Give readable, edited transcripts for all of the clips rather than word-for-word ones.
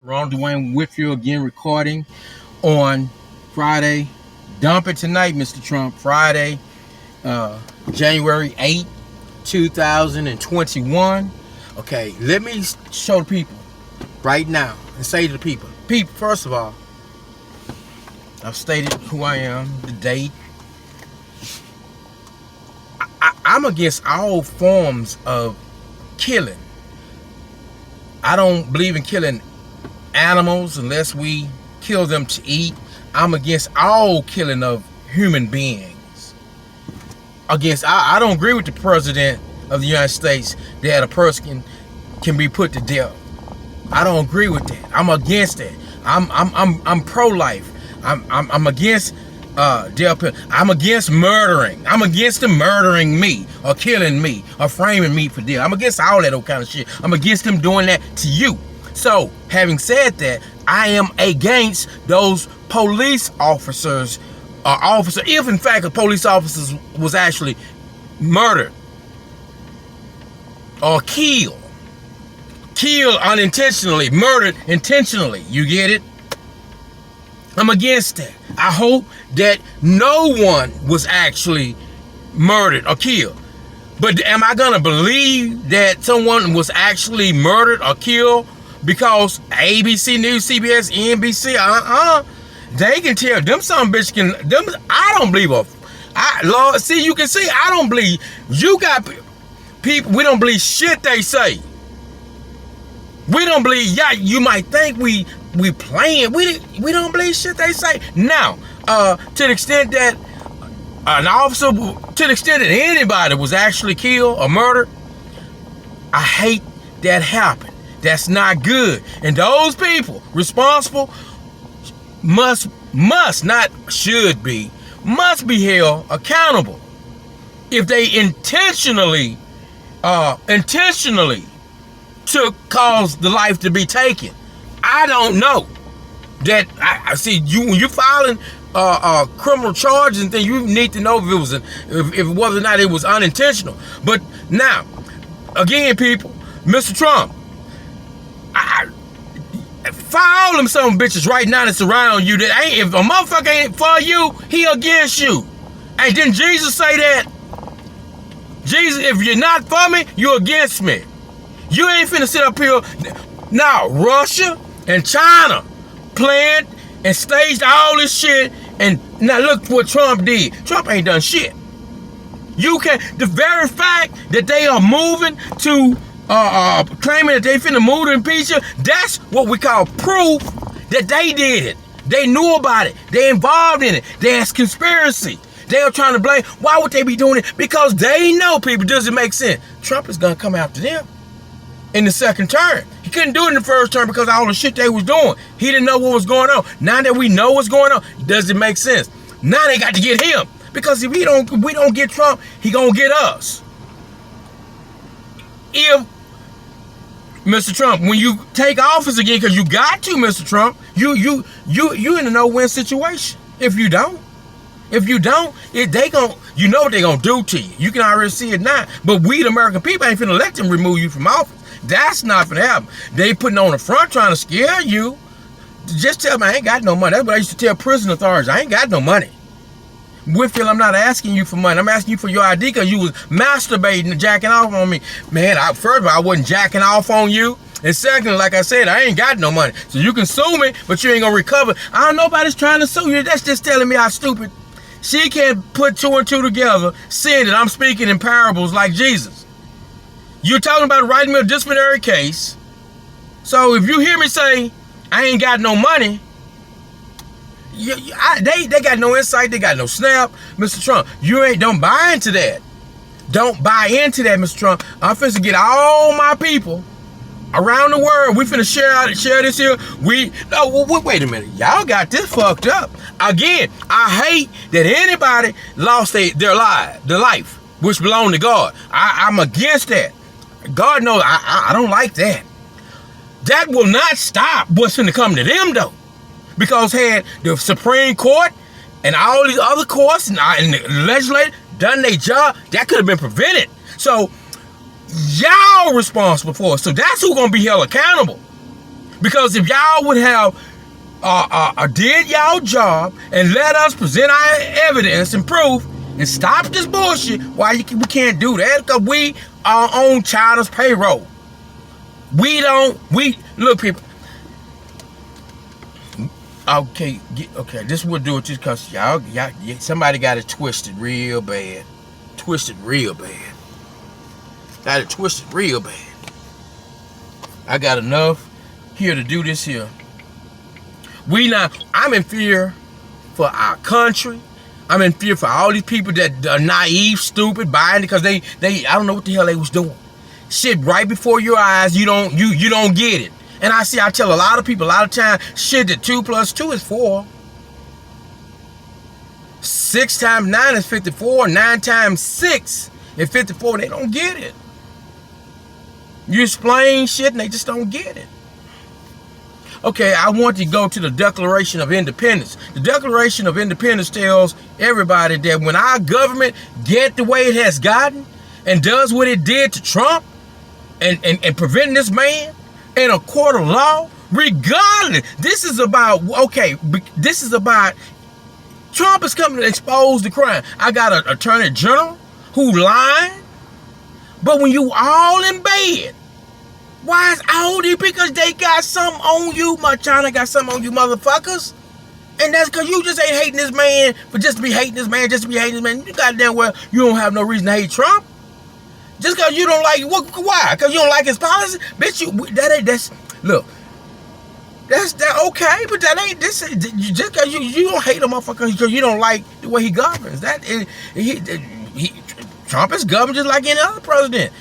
Ron Dwayne with you again, recording on Friday. Dump it tonight, Mr. Trump. Friday, January 8th, 2021. Okay, let me show the people right now and say to the people. People, first of all, I've stated who I am, the date. I'm against all forms of killing. I don't believe in killing animals unless we kill them to eat. I'm against all killing of human beings. I don't agree with the president of the United States that a person can be put to death. I don't agree with that. I'm against that. I'm pro-life. I'm against death. I'm against murdering. I'm against them murdering me or killing me or framing me for death. I'm against all that old kind of shit. I'm against them doing that to you. So, having said that, I am against those police officers if in fact a police officer was actually murdered or killed unintentionally, murdered intentionally. You get it? I'm against that. I hope that no one was actually murdered or killed. But am I gonna believe that someone was actually murdered or killed because ABC News, CBS, NBC, they can tell them some bitch can, them, I don't believe Lord, see, you can see, I don't believe, you got people, we don't believe shit they say. We don't believe, yeah, you might think we playing, we don't believe shit they say. Now, to the extent that an officer, to the extent that anybody was actually killed or murdered, I hate that happened. That's not good. And those people responsible must be held accountable if they intentionally cause the life to be taken. I don't know that. I see you when you filing criminal charges and things. You need to know if it was if whether or not it was unintentional. But now, again, people, Mr. Trump, fire all them some bitches right now that's around you that ain't, if a motherfucker ain't for you, he against you. Hey, didn't Jesus say that? Jesus, if you're not for me, you're against me. You ain't finna sit up here. Now, Russia and China planned and staged all this shit, and now look what Trump did. Trump ain't done shit. You can, the very fact that they are moving to claiming that they finna move to impeach you, that's what we call proof that they did it. They knew about it. They involved in it. There's conspiracy. They are trying to blame. Why would they be doing it? Because they know, people, doesn't make sense. Trump is gonna come after them in the second term. He couldn't do it in the first term because of all the shit they was doing. He didn't know what was going on. Now that we know what's going on, does it make sense? Now they got to get him. Because if we don't get Trump, he gonna get us. If Mr. Trump, when you take office again, because you got to, Mr. Trump, you in a no-win situation. If you don't, they gon', you know what they gonna do to you. You can already see it now. But we, the American people, ain't finna let them remove you from office. That's not finna happen. They putting on the front trying to scare you. Just tell me I ain't got no money. That's what I used to tell prison authorities. I ain't got no money. Whitfield, I'm not asking you for money. I'm asking you for your ID because you was masturbating and jacking off on me. Man, first of all, I wasn't jacking off on you. And secondly, like I said, I ain't got no money. So you can sue me, but you ain't gonna recover. I don't know, nobody's trying to sue you. That's just telling me how stupid. She can't put two and two together, saying that I'm speaking in parables like Jesus. You're talking about writing me a disciplinary case. So if you hear me say, I ain't got no money, they got no insight, they got no snap. Mr. Trump, don't buy into that. Don't buy into that, Mr. Trump. I'm finna get all my people around the world. We finna share this here. Wait a minute. Y'all got this fucked up. Again, I hate that anybody lost their life, which belonged to God. I'm against that. God knows I don't like that. That will not stop what's finna come to them, though. Because had the Supreme Court and all these other courts and the legislature done their job, that could have been prevented. So y'all responsible for it. So that's who's gonna be held accountable. Because if y'all would have did y'all job and let us present our evidence and proof and stop this bullshit, we can't do that? Because we are on China's payroll. Look, people. Okay, this will do it just because y'all, somebody got it twisted real bad. Got it twisted real bad. I got enough here to do this here. I'm in fear for our country. I'm in fear for all these people that are naive, stupid, buying it because they I don't know what the hell they was doing. Shit right before your eyes, you don't get it. And I tell a lot of people a lot of time, shit that 2 + 2 is 4. 6 × 9 is 54. 9 × 6 is 54. They don't get it. You explain shit and they just don't get it. Okay, I want to go to the Declaration of Independence. The Declaration of Independence tells everybody that when our government get the way it has gotten and does what it did to Trump and preventing this man in a court of law, regardless, this is about Trump is coming to expose the crime. I got an attorney general who lying, but when you all in bed, why is all these? Because they got something on you. My China got something on you, motherfuckers. And that's because you just ain't hating this man for just to be hating this man, You goddamn well, you don't have no reason to hate Trump. Just because you don't like it. Why? Because you don't like his policy? Bitch, that's okay, but that ain't this. Just because you don't hate a motherfucker because you don't like the way he governs. Trump is governed just like any other president.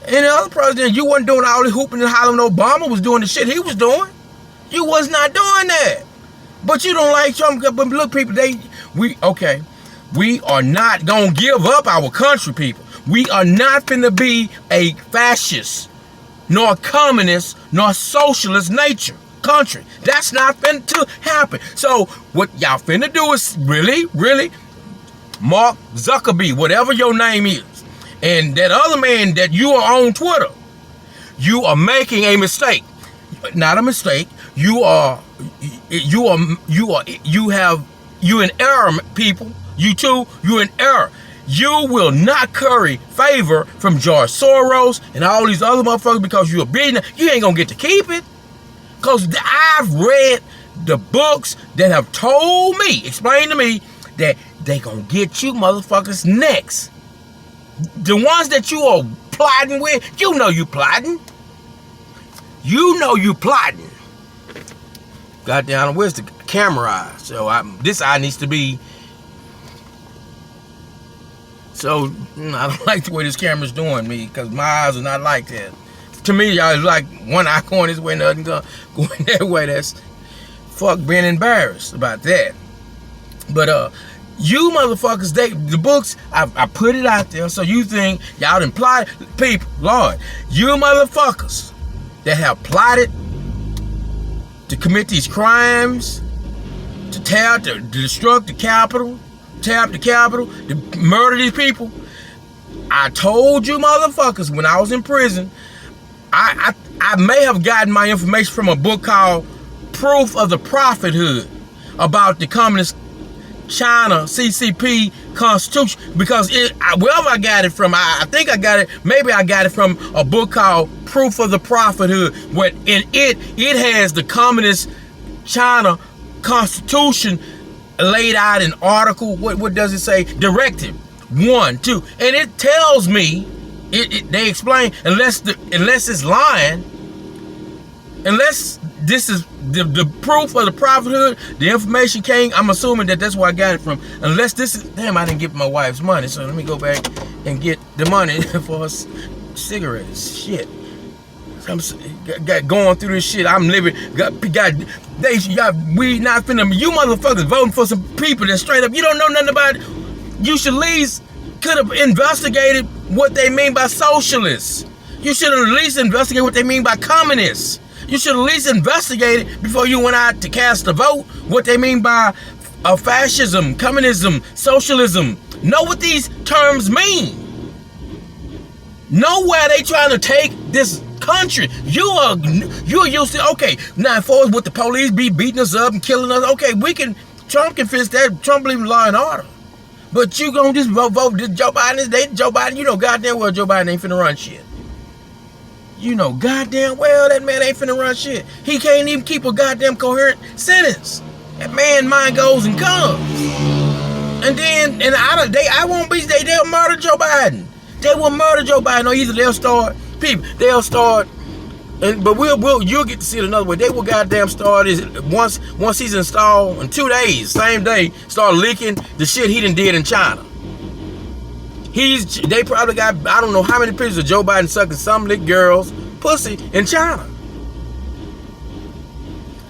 Any other president, you wasn't doing all the hooping and hollering. Obama was doing the shit he was doing. You was not doing that. But you don't like Trump. But look, people, we are not gonna give up our country, people. We are not finna be a fascist, nor communist, nor socialist country. That's not finna to happen. So what y'all finna do is really, Mark Zuckerberg, whatever your name is, and that other man that you are on Twitter, you are making a mistake. Not a mistake. You in error, people. You in error. You will not curry favor from George Soros and all these other motherfuckers because you're a billionaire. You ain't gonna get to keep it. Because I've read the books that have told me, explain to me, that they gonna get you motherfuckers next. The ones that you are plotting with, you know you plotting. Goddamn, where's the camera eye? So this eye needs to be. So I don't like the way this camera's doing me because my eyes are not like that. To me, y'all, it's like one eye going this way and the other going that way. That's fuck being embarrassed about that. But you motherfuckers, the books, I put it out there so you think y'all done plotted. People, Lord, you motherfuckers that have plotted to commit these crimes, to destruct the Capitol, tear up the Capitol, to murder these people. I told you motherfuckers when I was in prison, I may have gotten my information from a book called Proof of the Prophethood about the Communist China CCP Constitution, because wherever I got it from, I think I got it, maybe I got it from a book called Proof of the Prophethood, where in it has the Communist China Constitution laid out in article, what does it say? Directive 1, 2, and it tells me, they explain, unless it's lying, unless this is the proof of the prophethood, the information came, I'm assuming that's where I got it from. Unless this is, damn, I didn't get my wife's money, so let me go back and get the money for her cigarettes. Shit. I'm going through this shit. I'm living. We not finna. You motherfuckers voting for some people that straight up you don't know nothing about it. You should at least could have investigated what they mean by socialists. You should have at least investigated what they mean by communists. You should at least investigate it before you went out to cast a vote. What they mean by fascism, communism, socialism. Know what these terms mean. Know where they trying to take this country. You're used to, okay, now as far as with the police be beating us up and killing us, okay, Trump can fix that. Trump believe in law and order. But you gonna just vote Joe Biden, Joe Biden, you know goddamn well Joe Biden ain't finna run shit. You know goddamn well that man ain't finna run shit. He can't even keep a goddamn coherent sentence. That man mind goes and comes. And then, they'll murder Joe Biden. They will murder Joe Biden, or either they'll start, but you'll get to see it another way. They will goddamn start once he's installed in 2 days, same day, start leaking the shit he done did in China. They probably got, I don't know how many pictures of Joe Biden sucking some little girl's pussy in China.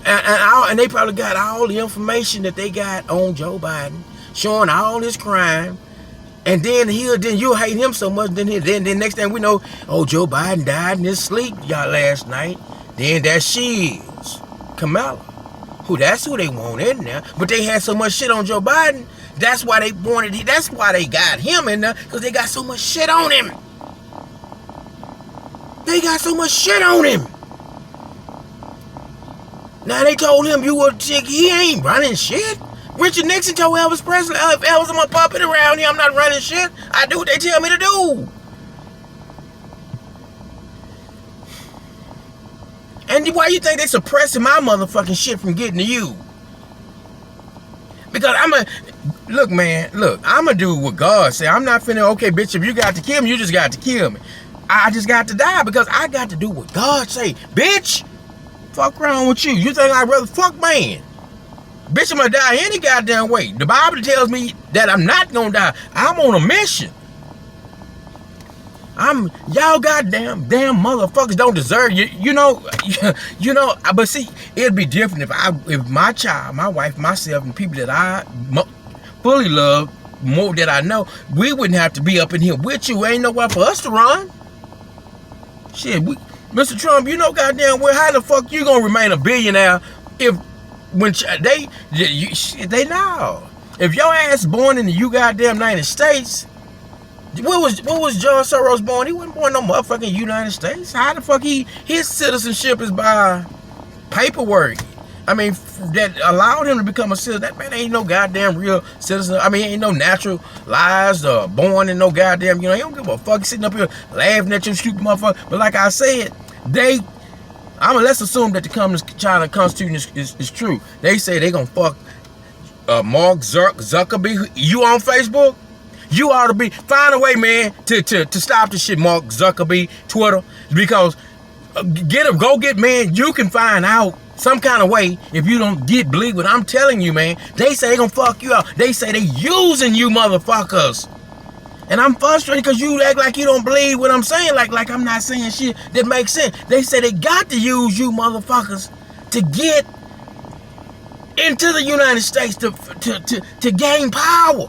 And they probably got all the information that they got on Joe Biden, showing all his crime. And then you'll hate him so much. Then next thing we know, oh, Joe Biden died in his sleep last night. Then that she is Kamala, that's who they want in there. But they had so much shit on Joe Biden. That's why they got him in there, because they got so much shit on him. They got so much shit on him. Now they told him he ain't running shit. Richard Nixon told Elvis Presley, if Elvis, I'm a puppet around here, I'm not running shit. I do what they tell me to do. And why you think they suppressing my motherfucking shit from getting to you? Because I'm gonna do what God say. I'm not finna, okay, bitch, if you got to kill me, you just got to kill me. I just got to die because I got to do what God say. Bitch, fuck around with you. You think I'd rather fuck man? Bitch, I'm gonna die any goddamn way. The Bible tells me that I'm not gonna die. I'm on a mission. Y'all goddamn motherfuckers don't deserve you. You know. But see, it'd be different if my child, my wife, myself, and people that I fully love, more that I know, we wouldn't have to be up in here with you. Ain't nowhere for us to run. Shit, Mr. Trump, you know goddamn well how the fuck you gonna remain a billionaire if they know. If your ass born in the goddamn United States, what was George Soros born? He wasn't born in no motherfucking United States. How the fuck his citizenship is by paperwork? I mean, that allowed him to become a citizen. That man ain't no goddamn real citizen. I mean, he ain't no naturalized or born in no goddamn, he don't give a fuck. He's sitting up here laughing at you stupid motherfucker. But like I said, let's assume that the China Constitution is true. They say they gonna fuck Mark Zuckerberg. You on Facebook? You ought to find a way, man, to stop this shit, Mark Zuckerberg, Twitter, because you can find out some kind of way if you don't believe what I'm telling you, man. They say they gonna fuck you out. They say they using you motherfuckers. And I'm frustrated because you act like you don't believe what I'm saying, like I'm not saying shit that makes sense. They say they got to use you motherfuckers to get into the United States to gain power.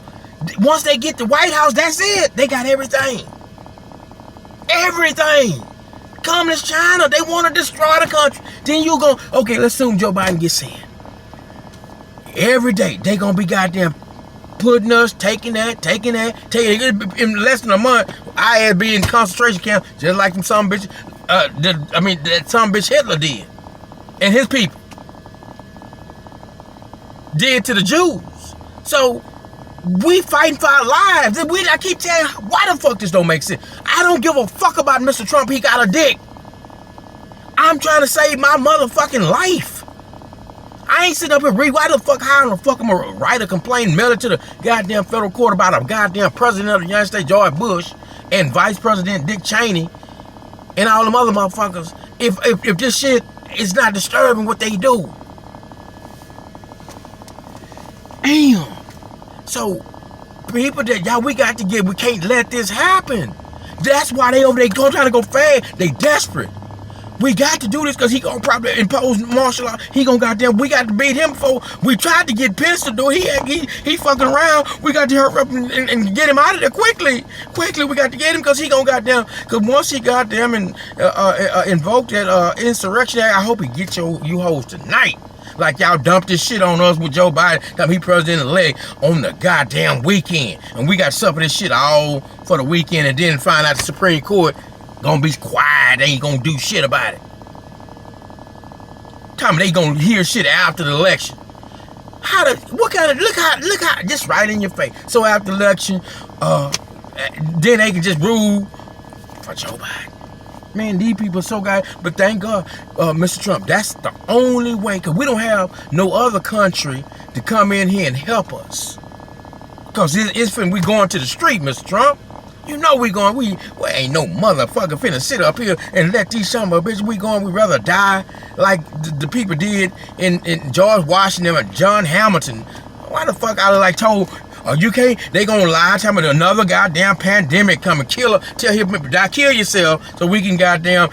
Once they get the White House, that's it. They got everything. Everything. Communist China, they want to destroy the country. Then you go, okay, let's assume Joe Biden gets in. Every day, they going to be goddamn putting us, taking that. In less than a month, I had been in concentration camp, just like some bitch, that some bitch Hitler did. And his people did to the Jews. So, we fighting for our lives. And I keep telling you, why the fuck this don't make sense? I don't give a fuck about Mr. Trump. He got a dick. I'm trying to save my motherfucking life. I ain't sitting up here how the fuck I'm gonna write a complaint, mail it to the goddamn federal court about a goddamn president of the United States, George Bush, and Vice President Dick Cheney, and all them other motherfuckers, if this shit is not disturbing what they do. Damn. So, people we got to we can't let this happen. That's why they over there trying to go fast. They desperate. We got to do this because he gonna probably impose martial law. He gonna we got to beat him before we tried to get Pence to do it. He fucking around. We got to hurry up and get him out of there quickly. Quickly, we got to get him because he gonna because once he and invoked that insurrection act, I hope he get you hoes tonight. Like y'all dumped this shit on us with Joe Biden, he president-elect on the goddamn weekend. And we got to suffer this shit all for the weekend and then find out the Supreme Court Gonna be quiet. They ain't gonna do shit about it. Tell me they gonna hear shit after the election. Look how, just right in your face. So after the election, then they can just rule for Joe Biden. Man, these people are so but thank God, Mr. Trump, that's the only way, because we don't have no other country to come in here and help us. Because we going to the street, Mr. Trump. You know we ain't no motherfucker finna sit up here and let these son of a bitch, we'd rather die like the people did in George Washington or John Hamilton. Why the fuck I told, they gonna lie, tell me another goddamn pandemic come and kill her, tell him, kill yourself so we can goddamn,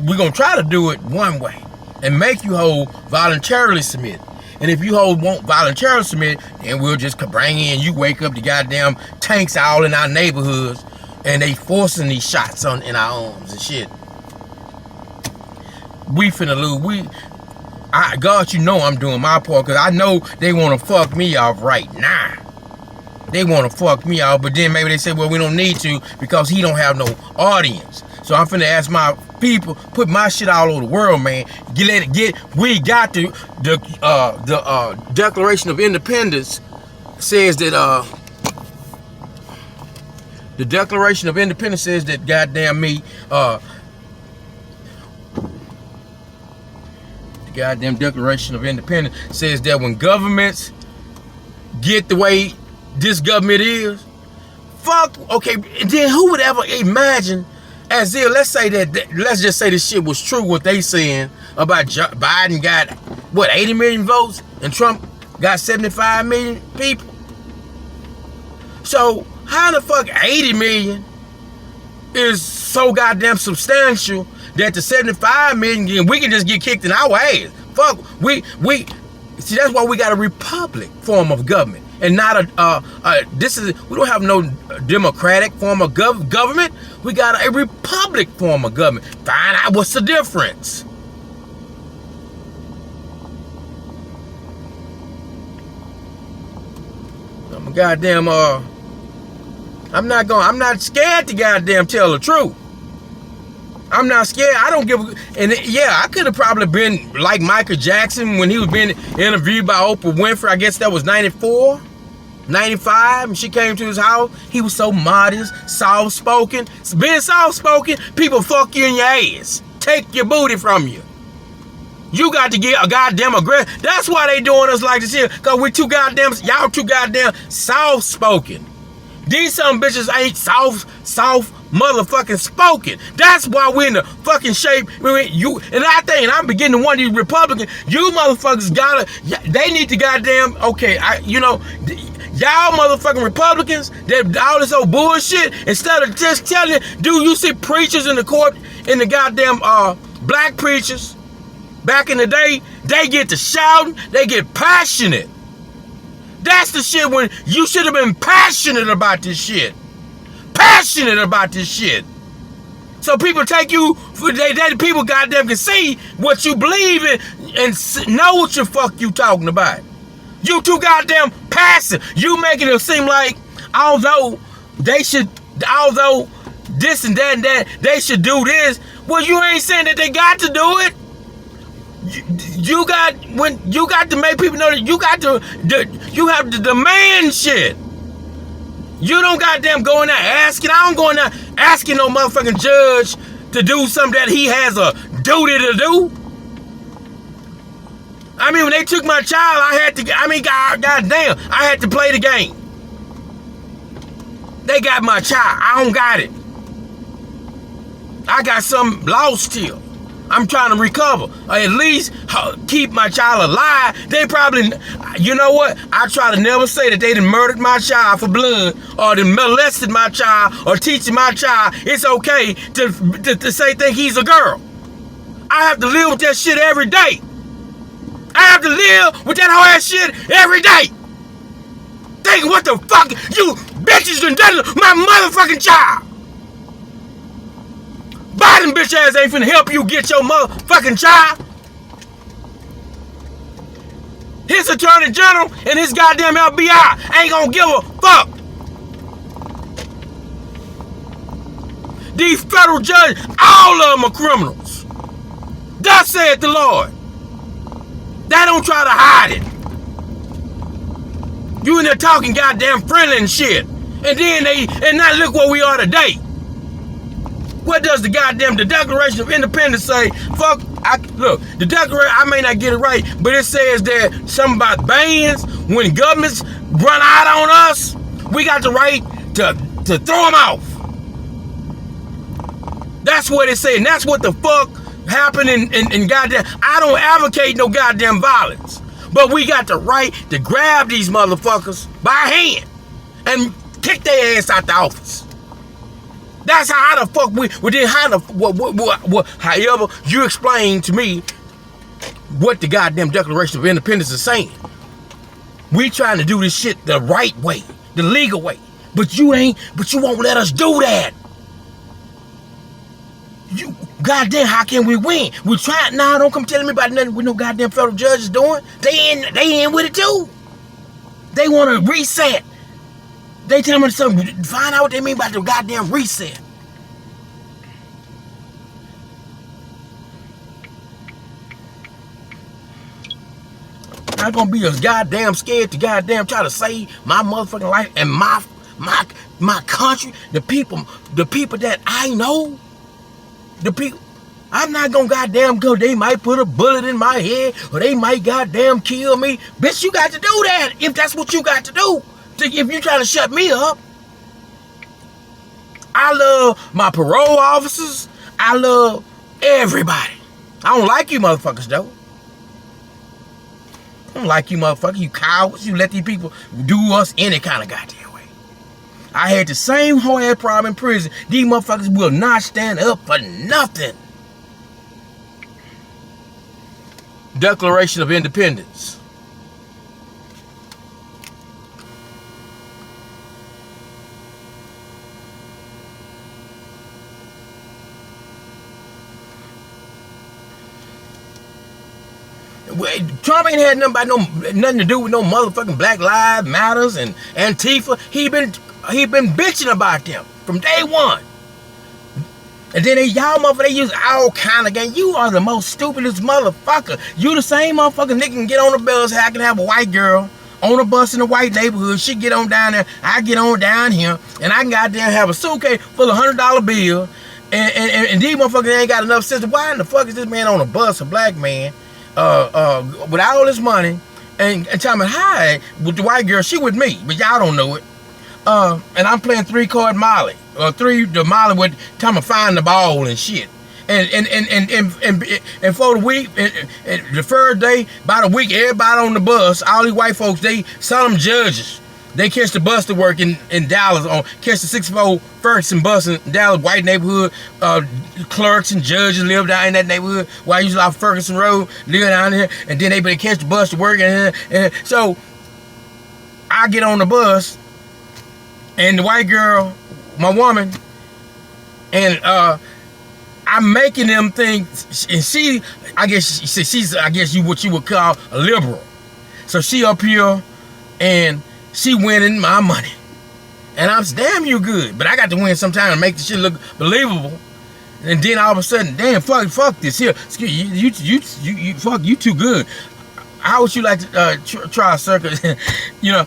we gonna try to do it one way and make you whole voluntarily submit. And if you won't voluntarily submit, then we'll just bring in, you wake up the goddamn tanks all in our neighborhoods and they forcing these shots in our arms and shit. We finna lose. God, you know I'm doing my part, because I know they want to fuck me off right now. They want to fuck me off, but then maybe they say, well, we don't need to because he don't have no audience. So I'm finna ask my people, put my shit all over the world, man. We got the Declaration of Independence says that the Declaration of Independence says that goddamn me the goddamn Declaration of Independence says that when governments get the way this government is, okay, then who would ever imagine, as if, let's just say this shit was true, what they saying about Biden got, 80 million votes, and Trump got 75 million people? So, how the fuck 80 million is so goddamn substantial that the 75 million, we can just get kicked in our ass? Fuck, see, that's why we got a republic form of government. And not we don't have no democratic form of government. We got a republic form of government. Find out what's the difference. I'm not scared to goddamn tell the truth. I'm not scared. I don't give I could have probably been like Michael Jackson when he was being interviewed by Oprah Winfrey. I guess that was 94. 95, and she came to his house. He was so modest, soft-spoken. Being soft-spoken, people fuck you in your ass. Take your booty from you. You got to get a goddamn aggressive. That's why they doing us like this here, because y'all too goddamn soft-spoken. These some bitches ain't soft motherfucking spoken. That's why we're in the fucking shape. I'm beginning to wonder, these Republicans, you motherfuckers they need to goddamn, y'all motherfucking Republicans, that all this old bullshit, instead of just telling you, you see preachers in the court, in the goddamn black preachers, back in the day, they get to shouting, they get passionate. That's the shit when you should have been passionate about this shit. Passionate about this shit. So people take you, people goddamn can see what you believe in and know what the fuck you talking about. You too goddamn passive. You making it seem like although this and that and that, they should do this. Well, you ain't saying that they got to do it. You got to make people know that you have to demand shit. You don't goddamn go in there asking. I don't go in there asking no motherfucking judge to do something that he has a duty to do. I mean, when they took my child, goddamn, I had to play the game. They got my child. I don't got it. I got something lost here. I'm trying to recover, or at least keep my child alive. They probably, you know what? I try to never say that they done murdered my child for blood, or they molested my child, or teaching my child it's okay to say think he's a girl. I have to live with that shit every day. I have to live with that whole ass shit every day. Thinking what the fuck you bitches done done to my motherfucking child. Biden bitch ass ain't finna help you get your motherfucking child. His attorney general and his goddamn FBI ain't gonna give a fuck. These federal judges, all of them are criminals. Thus said the Lord. They don't try to hide it. You in there talking goddamn friendly and shit. And now look where we are today. What does the Declaration of Independence say? Look, the Declaration, I may not get it right, but it says that something about bans. When governments run out on us, we got the right to throw them off. That's what it said, and that's what the fuck happened in goddamn. I don't advocate no goddamn violence, but we got the right to grab these motherfuckers by hand and kick their ass out the office. That's how the fuck we did. However, you explain to me what the goddamn Declaration of Independence is saying. We trying to do this shit the right way, the legal way, but you won't let us do that. You goddamn, how can we win? We trying now. Don't come telling me about nothing with no goddamn federal judges doing. They in with it too. They want to reset. They tell me something. Find out what they mean by the goddamn reset. I'm gonna be as goddamn scared to goddamn try to save my motherfucking life and my country, the people that I know, the people. I'm not gonna goddamn go. They might put a bullet in my head, or they might goddamn kill me. Bitch, you got to do that if that's what you got to do. If you trying to shut me up. I love my parole officers. I love everybody. I don't like you motherfuckers though. I don't like you motherfuckers. You cowards. You let these people do us any kind of goddamn way. I had the same whole ass problem in prison. These motherfuckers will not stand up for nothing. Declaration of Independence. Trump ain't had nothing to do with no motherfucking Black Lives Matters and Antifa. He been bitching about them from day one. And then y'all motherfuckers, they use all kind of game. You are the most stupidest motherfucker. You the same motherfucker nigga can get on the bus. I can have a white girl on a bus in a white neighborhood. She get on down there. I get on down here. And I can goddamn have a suitcase full of $100 bill. And these motherfuckers ain't got enough sense. Why in the fuck is this man on a bus, a black man, with all this money, and telling me, hi, with the white girl, she with me, but y'all don't know it. And I'm playing 3-card Molly, or the Molly with time to find the ball and shit. And for the week, and the third day, by the week, everybody on the bus, all these white folks, some judges, they catch the bus to work in Dallas, catch the 64 Ferguson bus in Dallas, white neighborhood. Clerks and judges live down in that neighborhood. While I usually off Ferguson Road, live down here, and then they better catch the bus to work. And so I get on the bus, and the white girl, my woman, and I'm making them think, and she, I guess you what you would call a liberal. So she up here, and she winning my money. And I'm damn you good, but I got to win sometime to make the shit look believable. And then all of a sudden, damn, fuck this here. You fuck, you too good. How would you like to try a circus? You know,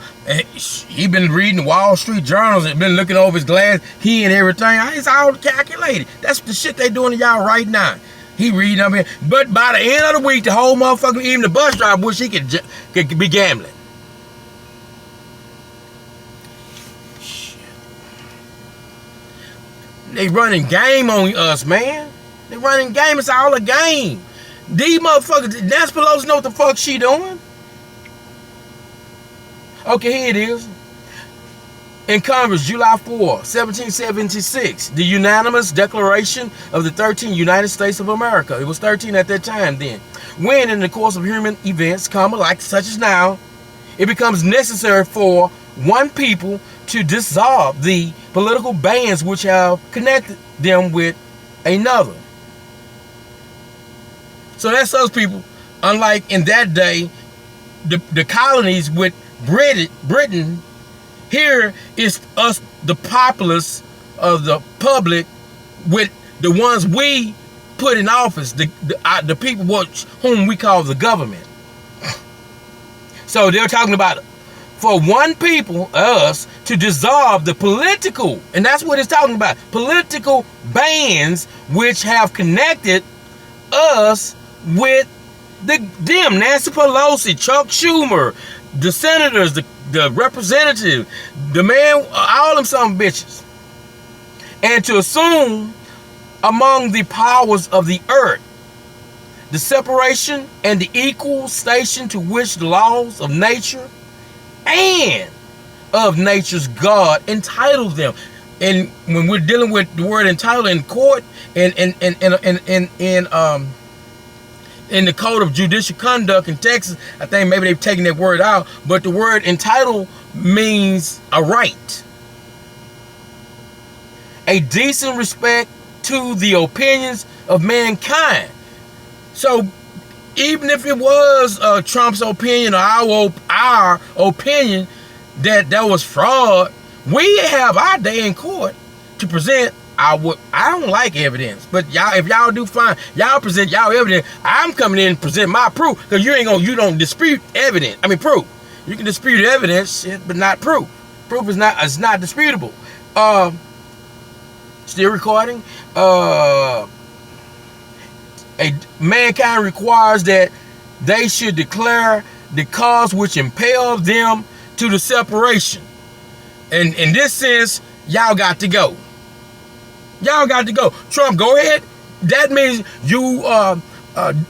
he been reading the Wall Street journals and been looking over his glass. He and everything. It's all calculated. That's the shit they doing to y'all right now. He reading up here. But by the end of the week, the whole motherfucker, even the bus driver, wish he could be gambling. They running game on us, man. They running game. It's all a game. These motherfuckers, Nancy Pelosi know what the fuck she doing. Okay, here it is. In Congress, July 4, 1776, the unanimous declaration of the 13 United States of America. It was 13 at that time then. When in the course of human events, like such as now, it becomes necessary for one people to dissolve the political bands which have connected them with another. So that's us people. Unlike in that day, the colonies with Britain, here is us, the populace of the public, with the ones we put in office, the people whom we call the government. So they're talking about for one people, us, to dissolve the political, and that's what it's talking about, political bands which have connected us with them, Nancy Pelosi, Chuck Schumer, the senators, the representative, the man, all them some bitches. And to assume among the powers of the earth the separation and the equal station to which the laws of nature and of nature's God entitle them. And when we're dealing with the word entitled in court and in the code of judicial conduct in Texas, I think maybe they've taken that word out, but the word entitled means a right, a decent respect to the opinions of mankind. So even if it was Trump's opinion or our opinion that was fraud, we have our day in court to present I don't like evidence, but y'all, if y'all do fine, y'all present y'all evidence. I'm coming in and present my proof, because you don't dispute evidence. I mean proof. You can dispute evidence, but not proof. Proof is not disputable. Still recording. Mankind requires that they should declare the cause which impelled them to the separation. And in this sense, y'all got to go. Y'all got to go. Trump, go ahead. That means you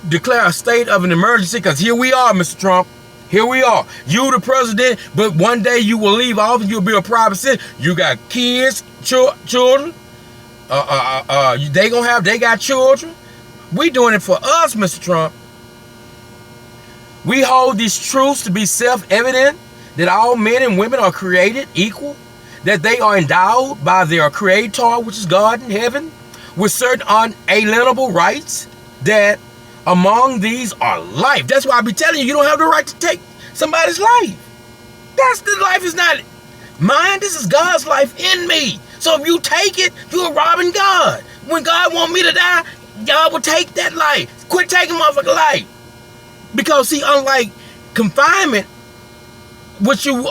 declare a state of an emergency, because here we are, Mr. Trump. Here we are. You the president, but one day you will leave office. You'll be a private citizen. You got kids, children. They got children. We doing it for us, Mr. Trump. We hold these truths to be self-evident, that all men and women are created equal, that they are endowed by their creator, which is God in heaven, with certain unalienable rights, that among these are life. That's why I be telling you, you don't have the right to take somebody's life. The life is not mine. This is God's life in me. So if you take it, you're robbing God. When God want me to die, God will take that life. Quit taking motherfucking life. Because see, unlike confinement, which you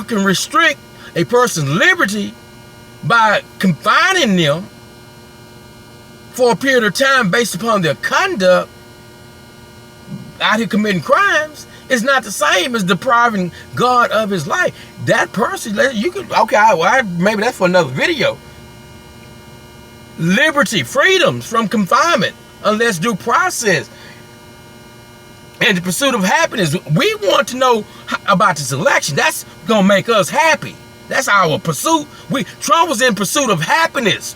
can restrict a person's liberty by confining them for a period of time based upon their conduct out here committing crimes. It's not the same as depriving God of his life. That person, you could, okay, maybe that's for another video. Liberty, freedoms from confinement, unless due process, and the pursuit of happiness. We want to know about this election. That's gonna make us happy. That's our pursuit. Trump was in pursuit of happiness.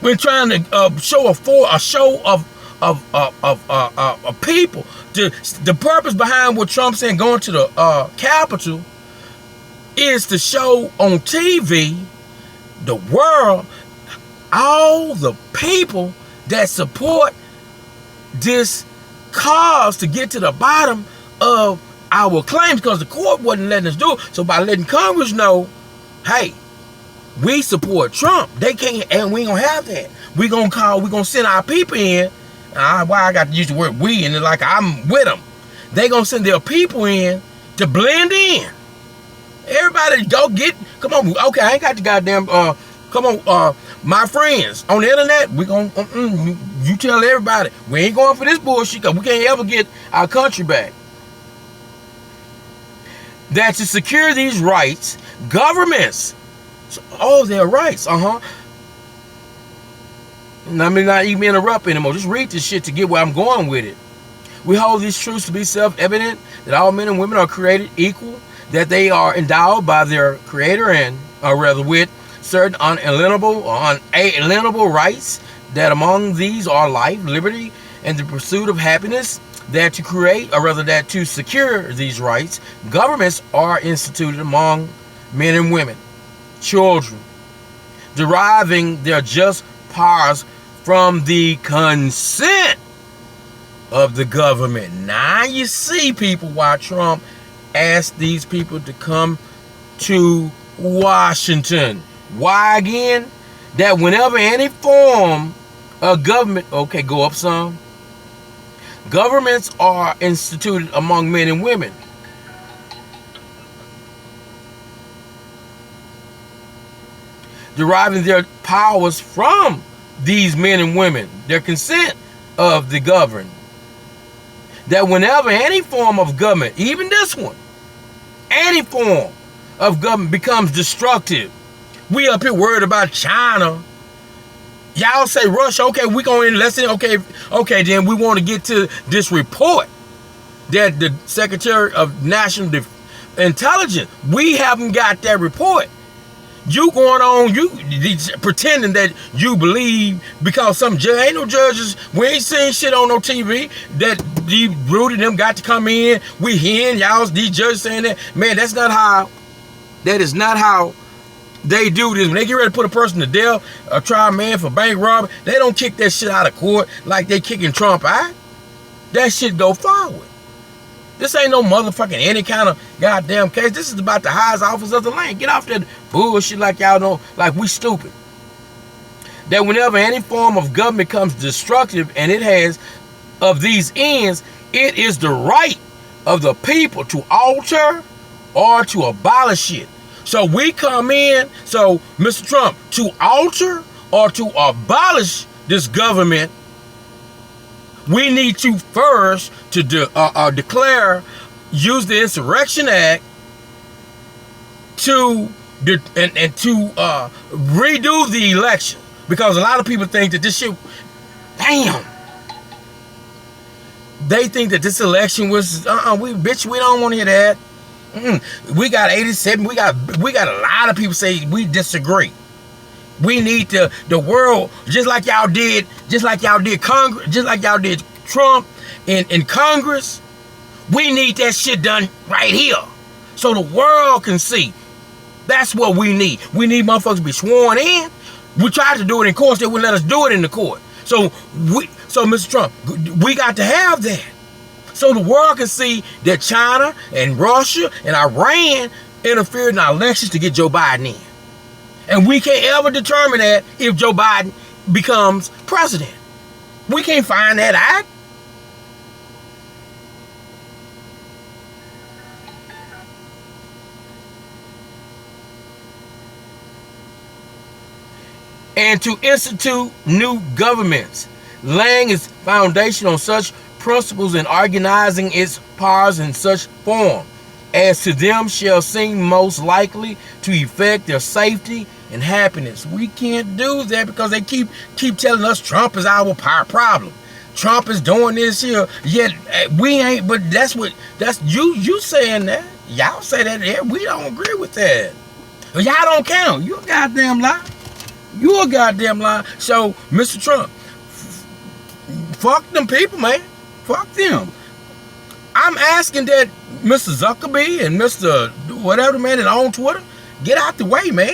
We're trying to show a show of people. The purpose behind what Trump said going to the Capitol is to show on TV the world all the people that support this cause to get to the bottom of our claims, because the court wasn't letting us do it. So by letting Congress know, hey, we support Trump, they can't, and we ain't gonna have that. We're gonna send our people in. Why I got to use the word we, and like I'm with them. They gonna send their people in to blend in. Everybody go come on. Okay, I ain't got the goddamn, come on, my friends on the internet, we gonna, you tell everybody, we ain't going for this bullshit, because we can't ever get our country back. That to secure these rights, governments, their rights, Let me not even interrupt anymore. Just read this shit to get where I'm going with it. We hold these truths to be self-evident, that all men and women are created equal, that they are endowed by their creator and, or rather with, certain unalienable rights, that among these are life, liberty, and the pursuit of happiness, that to create, or rather that to secure these rights, governments are instituted among men and women, children, deriving their just powers from the consent of the government. Now you see, people, why Trump asked these people to come to Washington. Why again? That whenever any form of government, okay, go up some. Governments are instituted among men and women. Deriving their powers from these men and women, their consent of the governed. That whenever any form of government, even this one, any form of government becomes destructive. We up here worried about China. Y'all say Russia, okay, we going in less than, okay, then we want to get to this report that the Secretary of National Intelligence, we haven't got that report. You going on, you pretending that you believe because some judge, ain't no judges, we ain't seen shit on no TV that these Rudy them got to come in. We hearing y'all, these judges saying that. Man, that is not how they do this. When they get ready to put a person to death, or try a man for bank robbery, they don't kick that shit out of court like they kicking Trump out. That shit go forward. This ain't no motherfucking any kind of goddamn case. This is about the highest office of the land. Get off that bullshit like y'all know, like we stupid. That whenever any form of government becomes destructive and it has of these ends, it is the right of the people to alter or to abolish it. So we come in, so Mr. Trump, to alter or to abolish this government, we need to first to declare, use the Insurrection Act to redo the election, because a lot of people think that this shit, damn, they think that this election was we don't want to hear that. We got 87. We got a lot of people say we disagree. We need the world, just like y'all did Congress, just like y'all did Trump in Congress. We need that shit done right here, so the world can see. That's what we need. We need motherfuckers to be sworn in. We tried to do it in court, they wouldn't let us do it in the court. So Mr. Trump, we got to have that, so the world can see that China and Russia and Iran interfered in our elections to get Joe Biden in. And we can't ever determine that if Joe Biden becomes president. We can't find that out. And to institute new governments, laying its foundation on such principles and organizing its powers in such form as to them shall seem most likely to effect their safety and happiness. We can't do that because they keep telling us Trump is our problem. Trump is doing this here, yet we ain't. But that's you saying that. Y'all say that. Yeah, we don't agree with that. Y'all don't count. You a goddamn lie. You a goddamn lie. So, Mr. Trump, fuck them people, man. Fuck them. I'm asking that Mr. Zuckerberg and Mr. whatever man that on Twitter, get out the way, man.